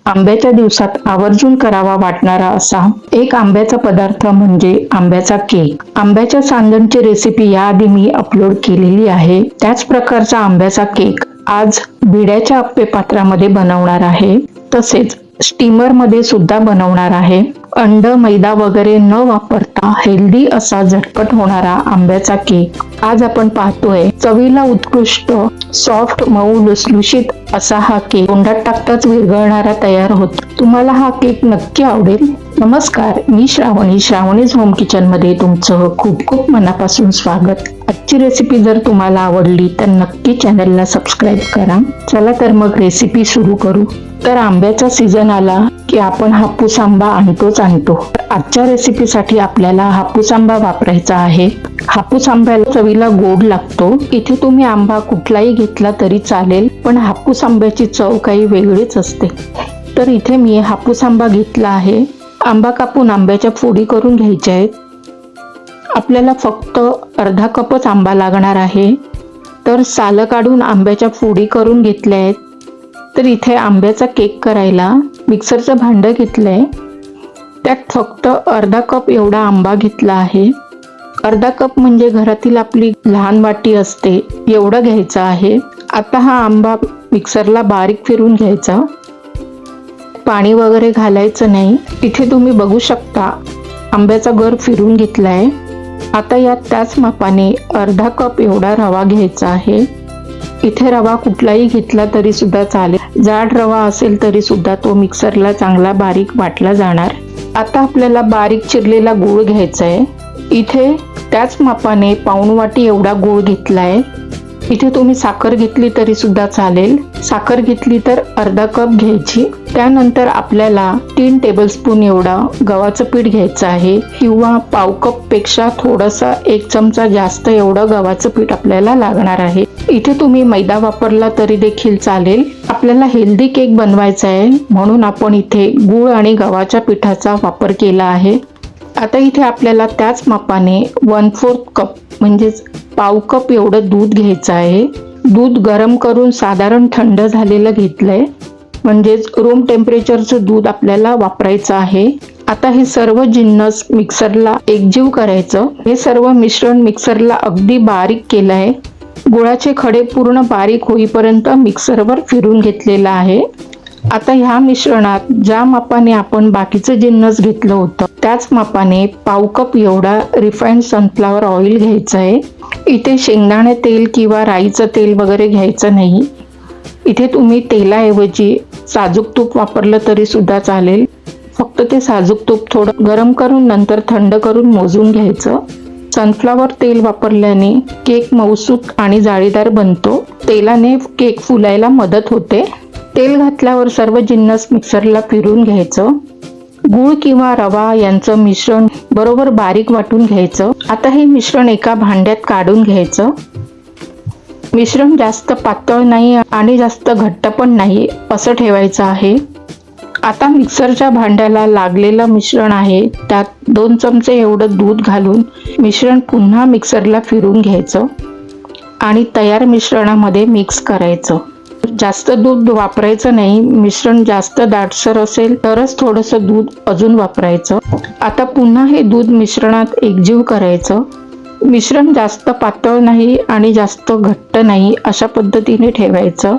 आंब्याच्या दिवसात आवर्जून करावा वाटणारा असा एक आंब्याचा पदार्थ म्हणजे आंब्याचा केक. आंब्याच्या सांडणची रेसिपी याआधी मी अपलोड केलेली आहे. त्याच प्रकारचा आंब्याचा केक आज भिड्याच्या आप्पे पात्रामध्ये बनवणार आहे. तसेच स्टीमर मध्ये सुद्धा बनवणार आहे. अंड, मैदा वगैरे न वापरता हेल्दी असा झटपट होणारा आंब्याचा केक आज आपण पाहतोय. चवीला उत्कृष्ट, सॉफ्ट, मऊ, लुसलुशीत असा हा केक तोंडात टाकताच विरघळणारा तयार होतो. तुम्हाला हा केक नक्की आवडेल. नमस्कार, मी श्रावणीज होम किचन मध्ये तुमचं खूप खूप मनापासून स्वागत. आजची रेसिपी जर तुम्हाला आवडली तर नक्की चॅनलला सबस्क्राईब करा. चला तर मग रेसिपी सुरू करू. तर आंब्याचा सीझन आला की आपण हापूस आंबा आणतो. आजच्या रेसिपीसाठी आपल्याला हापूस आंबा वापरायचा आहे. हापूस आंब्याला चवीला गोड लागतो. इथे तुम्ही आंबा कुठलाही घेतला तरी चालेल, पण हापूस आंब्याची चव काही वेगळीच असते. तर इथे मी हापूस आंबा घेतला आहे. आंबा कापून आंब्याच्या फोडी करून घ्यायच्या आहेत. आपल्याला फक्त अर्धा कपच आंबा लागणार आहे. तर सालं काढून आंब्याच्या फोडी करून घेतल्या आहेत. तर इथे आंब्याचा केक करायला मिक्सरचं भांडं घेतलंय. त्यात फक्त अर्धा कप एवढा आंबा घेतला आहे. अर्धा कप म्हणजे घरातील आपली लहान वाटी असते एवढं घ्यायचं आहे. आता हा आंबा मिक्सरला बारीक फिरून घ्यायचा. पाणी वगैरे घालायचं नाही. इथे तुम्ही बघू शकता आंब्याचा गर फिरून घेतलाय. आता यात त्याच मापाने अर्धा कप एवढा रवा घ्यायचा आहे. इथे रवा कुठलाही घेतला तरी सुद्धा चालेल. जाड रवा असेल तरी सुद्धा तो मिक्सरला चांगला बारीक वाटला जाणार. आता आपल्याला बारीक चिरलेला गूळ घ्यायचा आहे. इथे त्याच मापाने पाऊण वाटी एवढा गूळ घेतलाय. इथे तुम्ही साखर घेतली तरी सुद्धा चालेल. साखर घेतली तर अर्धा कप घ्यायची. त्यानंतर आपल्याला 3 टेबलस्पून एवढा गव्हाचं पीठ घ्यायचं आहे, किंवा पाव कप पेक्षा थोडासा 1 चमचा जास्त एवढं गव्हाचं पीठ आपल्याला लागणार आहे. इथे तुम्ही मैदा वापरला तरी देखील चालेल. आपल्याला हेल्दी केक बनवायचा आहे म्हणून आपण इथे गूळ आणि गव्हाच्या पिठाचा वापर केला आहे. आता इथे आपल्याला त्याच मापाने 1/4 कप म्हणजेच पाव कप एवढं दूध घ्यायचं आहे. दूध गरम करून साधारण थंड झालेलं घेतलंय, म्हणजेच रूम टेम्परेचरचं दूध आपल्याला वापरायचं आहे. आता हे सर्व जिन्नस मिक्सरला एकजीव करायचं. हे सर्व मिश्रण मिक्सरला अगदी बारीक केलं आहे. गुळाचे खडे पूर्ण बारीक होईपर्यंत मिक्सरवर फिरून घेतलेला आहे. आता ह्या मिश्रणात ज्या मापाने आपण बाकीचं जिन्नस घेतलं होतं त्याच मापाने पाव कप एवढा रिफाइंड सनफ्लॉवर ऑइल घ्यायचं आहे. इथे शेंगदाणे तेल किंवा राईचं तेल वगैरे घ्यायचं नाही. इथे तुम्ही तेलाऐवजी साजूक तूप वापरलं तरी सुद्धा चालेल. फक्त ते साजूक तूप थोडं गरम करून नंतर थंड करून मोजून घ्यायचं. सनफ्लॉवर तेल वापरल्याने केक मऊसूत आणि जाळीदार बनतो. तेलाने केक फुलायला मदत होते. तेल घातल्यावर सर्व जिन्नस मिक्सरला फिरून घ्यायचं. गूळ किंवा रवा यांचं मिश्रण बरोबर बारीक वाटून घ्यायचं. आता हे मिश्रण एका भांड्यात काढून घ्यायचं. मिश्रण जास्त पातळ नाही आणि जास्त घट्ट पण नाही असं ठेवायचं आहे. आता मिक्सरच्या भांड्याला लागलेलं मिश्रण आहे त्यात 2 चमचे एवढं दूध घालून मिश्रण पुन्हा मिक्सरला फिरून घ्यायचं आणि तयार मिश्रणामध्ये मिक्स करायचं. जास्त दूध वापरायचं नाही. मिश्रण जास्त दाटसर असेल तरच थोडंसं दूध अजून वापरायचं. आता पुन्हा हे दूध मिश्रणात एकजीव करायचं. मिश्रण जास्त पातळ नाही आणि जास्त घट्ट नाही अशा पद्धतीने ठेवायचं,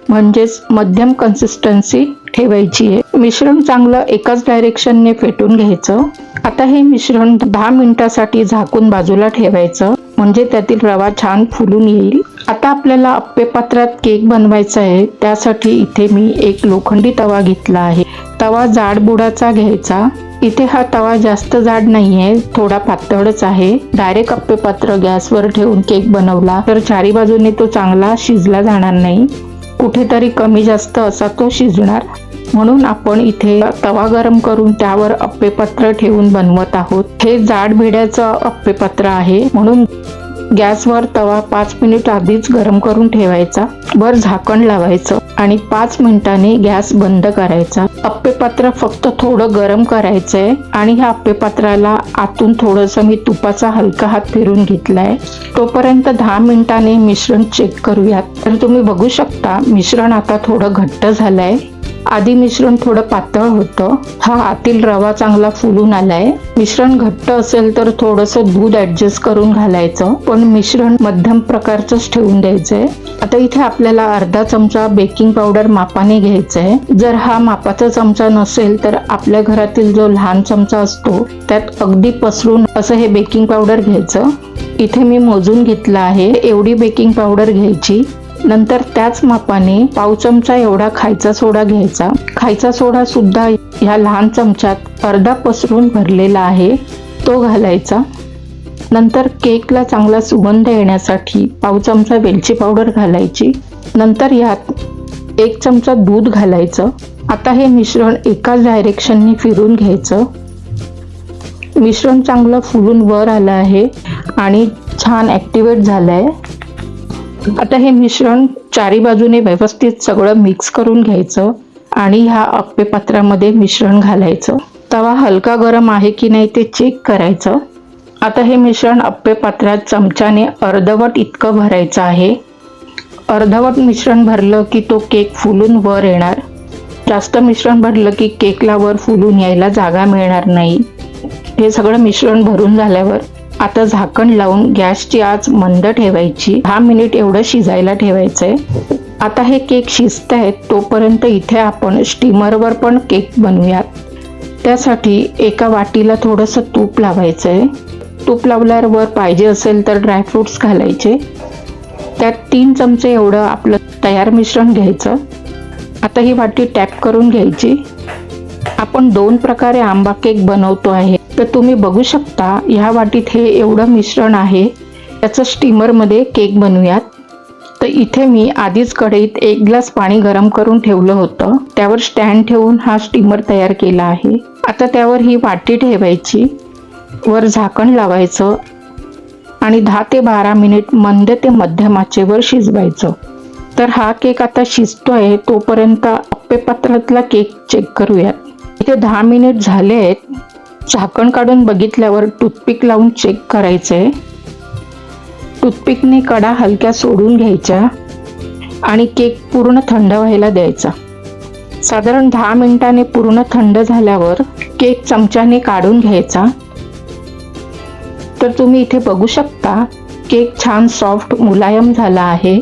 म्हणजेच मध्यम कन्सिस्टन्सी ठेवायची आहे. मिश्रण चांगलं एकाच डायरेक्शनने फेटून घ्यायचं. आता हे मिश्रण 10 मिनिटासाठी झाकून बाजूला ठेवायचं, म्हणजे त्यातील रवा छान फुलून येईल. आता आपल्याला आप्पे पात्रात केक बनवायचा आहे. त्यासाठी इथे मी एक लोखंडी तवा घेतला आहे. तवा जाड बुडाचा घ्यायचा. इथे हा तवा जास्त जाड नाहीये, थोडा पातळच आहे. डायरेक्ट आप्पे पात्र गॅसवर ठेवून केक बनवला तर चारी बाजूने तो चांगला शिजला जाणार नाही. कुठेतरी कमी जास्त असा तो शिजणार. म्हणून आपण इथे तवा गरम करून त्यावर आप्पे पात्र ठेवून बनवत आहोत. हे जाड भिड्याचं आप्पे पात्र आहे म्हणून गॅसवर तवा 5 मिनिट आधीच गरम करून ठेवायचा. वर झाकण लावायचं आणि 5 मिनिटांनी गॅस बंद करायचा. आप्पे पात्र फक्त थोडं गरम करायचंय आणि ह्या आप्पे पात्राला आतून थोडंसं मी तुपाचा हलका हात फिरून घेतलाय. तोपर्यंत 10 मिनिटांनी मिश्रण चेक करूयात. तर तुम्ही बघू शकता मिश्रण आता थोडं घट्ट झालंय. आधी मिश्रण थोडं पातळ होतं, हा आतील रवा चांगला फुलून आलाय. मिश्रण घट्ट असेल तर थोडंसं दूध ऍडजस्ट करून घालायचं, पण मिश्रण मध्यम प्रकारचंच ठेवून द्यायचंय. आता इथे आपल्याला अर्धा चमचा बेकिंग पावडर मापाने घ्यायचंय. जर हा मापाचा चमचा नसेल तर आपल्या घरातील जो लहान चमचा असतो त्यात अगदी पसरून असं हे बेकिंग पावडर घ्यायचं. इथे मी मोजून घेतलं आहे, एवढी बेकिंग पावडर घ्यायची. नंतर त्याच मापाने पाव चमचा एवढा खायचा सोडा घ्यायचा. खायचा सोडा सुद्धा ह्या लहान चमच्यात अर्धा पसरून भरलेला आहे, तो घालायचा. नंतर केकला चांगला सुगंध येण्यासाठी पाव चमचा वेलची पावडर घालायची. नंतर यात 1 चमचा दूध घालायचं. आता हे मिश्रण एकाच डायरेक्शनने फिरून घ्यायचं. मिश्रण चांगलं फुलून वर आलं आहे आणि छान ॲक्टिवेट झालं आहे. आता हे मिश्रण चारी बाजूने व्यवस्थित सगळं मिक्स करून घ्यायचं आणि ह्या अप्पे पात्रामध्ये मिश्रण घालायचं. तवा हलका गरम आहे की नाही ते चेक करायचं. आता हे मिश्रण अप्पे पात्रात चमच्याने अर्धवट इतकं भरायचं आहे. अर्धवट मिश्रण भरलं की तो केक फुलून वर येणार. जास्त मिश्रण भरलं की केकला वर फुलून यायला जागा मिळणार नाही. हे सगळं मिश्रण भरून झाल्यावर आता झाकण लावून गॅसची आच मंद ठेवायची. 10 मिनिट एवढं शिजायला ठेवायचंय. आता हे केक शिजत आहेत तोपर्यंत इथे आपण स्टीमरवर पण केक बनवूयात. त्यासाठी एका वाटीला थोडंसं तूप लावायचंय. तूप लावल्यावर वर पाहिजे असेल तर ड्रायफ्रुट्स घालायचे. त्यात 3 चमचे एवढं आपलं तयार मिश्रण घ्यायचं. आता ही वाटी टॅप करून घ्यायची. आपण 2 प्रकारे आंबा केक बनवतो आहे, तर तुम्ही बघू शकता ह्या वाटीत हे एवढं मिश्रण आहे. त्याचं स्टीमरमध्ये केक बनवूयात. तर इथे मी आधीच कढईत 1 ग्लास पाणी गरम करून ठेवलं होतं. त्यावर स्टँड ठेवून हा स्टीमर तयार केला आहे. आता त्यावर ही वाटी ठेवायची, वर झाकण लावायचं आणि 10 ते 12 मिनिट मंद ते मध्यम आचेवर शिजवायचं. तर हा केक आता शिजतोय तोपर्यंत अप्पे पात्रातला केक चेक करूयात. इथे 10 मिनिट झाले आहेत. झाकण काढून बघितल्यावर टूथपिक लावून चेक करायचंय. टूथपिकने कडा हलक्या सोडून घ्यायच्या आणि केक पूर्ण थंड व्हायला द्यायचा. साधारण 10 मिनिटांनी पूर्ण थंड झाल्यावर केक चमच्याने काढून घ्यायचा. तर तुम्ही इथे बघू शकता केक छान सॉफ्ट मुलायम झाला आहे.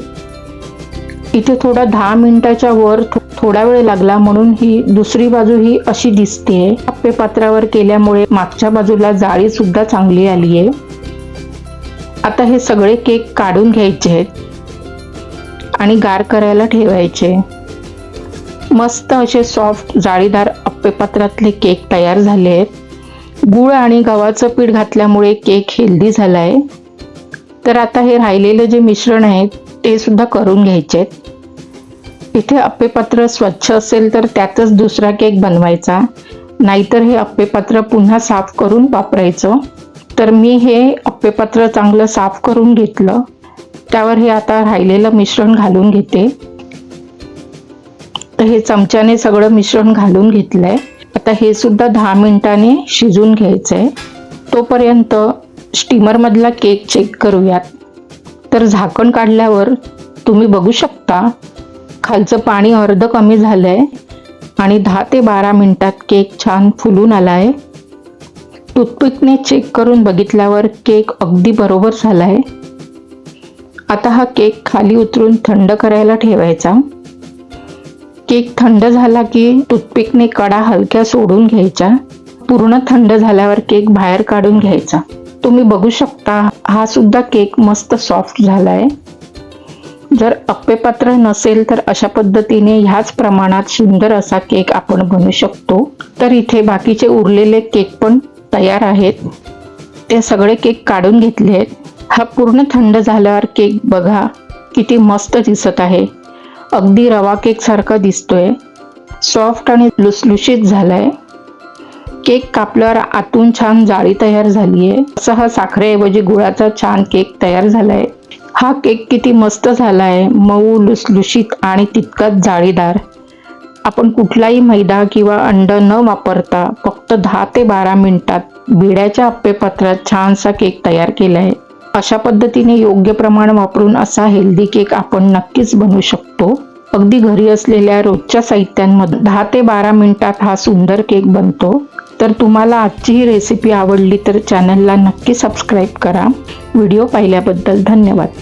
इथे थोडा 10 मिनिटाच्या वर थोडा वेळ लागला म्हणून ही दुसरी बाजू ही अशी दिसते. अप्पे पात्रावर केल्यामुळे मागच्या बाजूला जाळी सुद्धा चांगली आली आहे. आता हे सगळे केक काढून घ्यायचे आहेत आणि गार करायला ठेवायचे. मस्त असे सॉफ्ट जाळीदार अप्पे पात्रातले केक तयार झाले आहेत. गूळ आणि गव्हाचं पीठ घातल्यामुळे केक हेल्दी झाला आहे. तर आता हे राहिलेलं जे मिश्रण आहे ते सुद्धा करून घ्यायचे आहेत. इथे अप्पे पात्र स्वच्छ असेल तर त्यातच दुसरा केक बनवायचा, नाहीतर हे अप्पे पात्र पुन्हा साफ करून वापरायचं. तर मी हे अप्पे पात्र चांगलं साफ करून घेतलं. त्यावर हे आता राहिलेलं मिश्रण घालून घेते. तर हे चमच्याने सगळं मिश्रण घालून घेतलंय. आता हे सुद्धा 10 मिनिटांनी शिजून घ्यायचंय. तोपर्यंत स्टीमरमधला केक चेक करूयात. तर झाकण काढल्यावर तुम्ही बघू शकता खालचं पाणी अर्ध कमी झालंय आणि 10 ते 12 मिनिटात केक छान फुलून आलाय. टूथपिकने चेक करून बघितल्यावर केक अगदी बरोबर झालाय. आता हा केक खाली उतरून थंड करायला ठेवायचा. केक थंड झाला की टूथपिकने कडा हलक्या सोडून घ्यायच्या. पूर्ण थंड झाल्यावर केक बाहेर काढून घ्यायचा. तुम्ही बघू शकता हा सुद्धा केक मस्त सॉफ्ट झालाय. जर अप्पे पात्र नसेल तर अशा पद्धतीने ह्याच प्रमाणात सुंदर असा केक आपण बनवू शकतो. तर इथे बाकीचे उरलेले केक पण तयार आहेत. ते सगळे केक काढून घेतले आहेत. हा पूर्ण थंड झाल्यावर केक बघा किती मस्त दिसत आहे. अगदी रवा केक सारखा दिसतोय. सॉफ्ट आणि लुसलुशीत झालाय. केक कापल्यावर आतून छान जाळी तयार झाली आहे. असा हा साखरेऐवजी गुळाचा छान केक तयार झालाय. हा केक किती मस्त झालाय, मऊ, लुसलुशीत आणि तितकाच जाळीदार. आपण कुठलाही मैदा किंवा अंड न वापरता फक्त 10 ते 12 मिनिटात भिड्याच्या अप्पे पात्रात छानसा केक तयार केलाय. अशा पद्धतीने योग्य प्रमाण वापरून असा हेल्दी केक आपण नक्कीच बनवू शकतो. अगदी घरी असलेल्या रोजच्या साहित्यांमध्ये 10 ते 12 मिनिटात हा सुंदर केक बनतो. तर तुम्हाला आजची ही रेसिपी आवडली तर चॅनलला नक्की सबस्क्राईब करा. व्हिडिओ पाहिल्याबद्दल धन्यवाद.